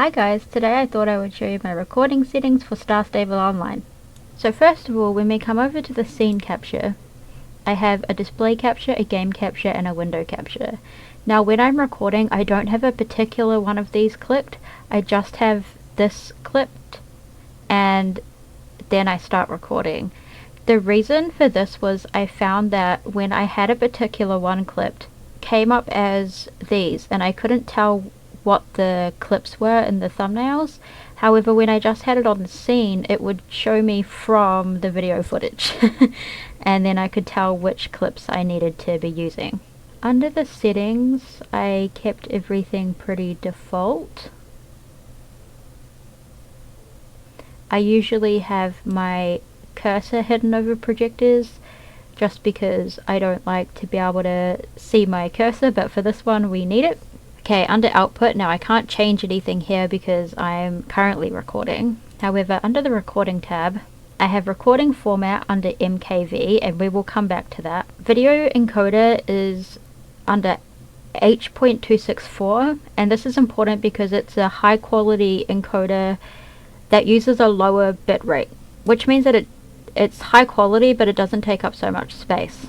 Hi guys, today I thought I would show you my recording settings for Star Stable Online. So first of all, when we come over to the scene capture, I have a display capture, a game capture, and a window capture. Now when I'm recording, I don't have a particular one of these clicked, I just have this clipped, and then I start recording. The reason for this was I found that when I had a particular one clipped, it came up as these, and I couldn't tell what the clips were in the thumbnails. However, when I just had it on the scene, it would show me from the video footage and then I could tell which clips I needed to be using. Under the settings, I kept everything pretty default. I usually have my cursor hidden over projectors just because I don't like to be able to see my cursor, but for this one we need it. Okay, under output, now I can't change anything here because I'm currently recording. However, under the recording tab, I have recording format under MKV, and we will come back to that. Video encoder is under H.264, and this is important because it's a high quality encoder that uses a lower bit rate, which means that it's high quality but it doesn't take up so much space.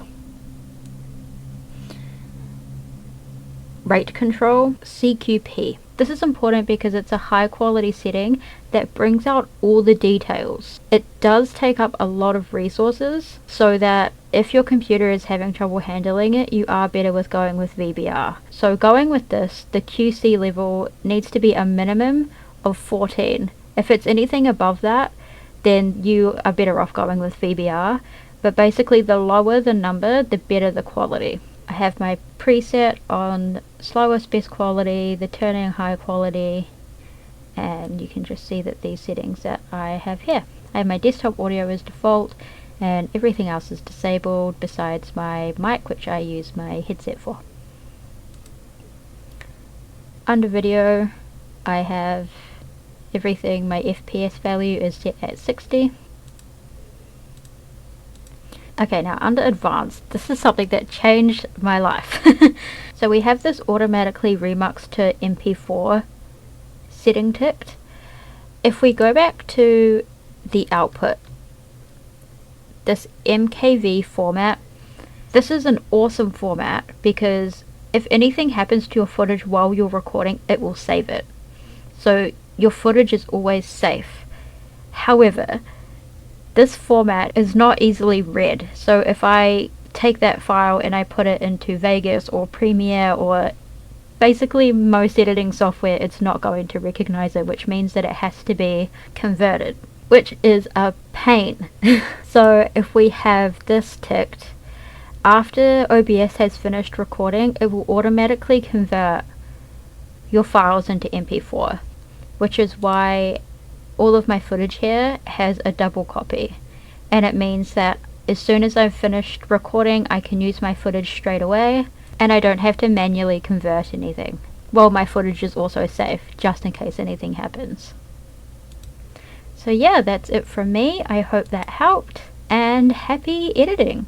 Rate control, CQP. This is important because it's a high quality setting that brings out all the details. It does take up a lot of resources, so that if your computer is having trouble handling it, you are better with going with VBR. So going with this, the QC level needs to be a minimum of 14. If it's anything above that, then you are better off going with VBR. But basically, the lower the number, the better the quality. I have my preset on slowest best quality, the turning high quality, and you can just see that these settings that I have here. I have my desktop audio as default and everything else is disabled besides my mic, which I use my headset for. Under video, I have everything. My FPS value is set at 60. Okay, now under advanced, this is something that changed my life. So we have this automatically remux to MP4 setting ticked. If we go back to the output, this MKV format, this is an awesome format because if anything happens to your footage while you're recording, it will save it. So your footage is always safe. However, this format is not easily read, so if I take that file and I put it into Vegas or Premiere or basically most editing software, it's not going to recognize it, which means that it has to be converted, which is a pain. So if we have this ticked, after OBS has finished recording, it will automatically convert your files into MP4, which is why all of my footage here has a double copy, and it means that as soon as I've finished recording, I can use my footage straight away and I don't have to manually convert anything. Well, my footage is also safe just in case anything happens. So yeah, that's it from me. I hope that helped, and happy editing.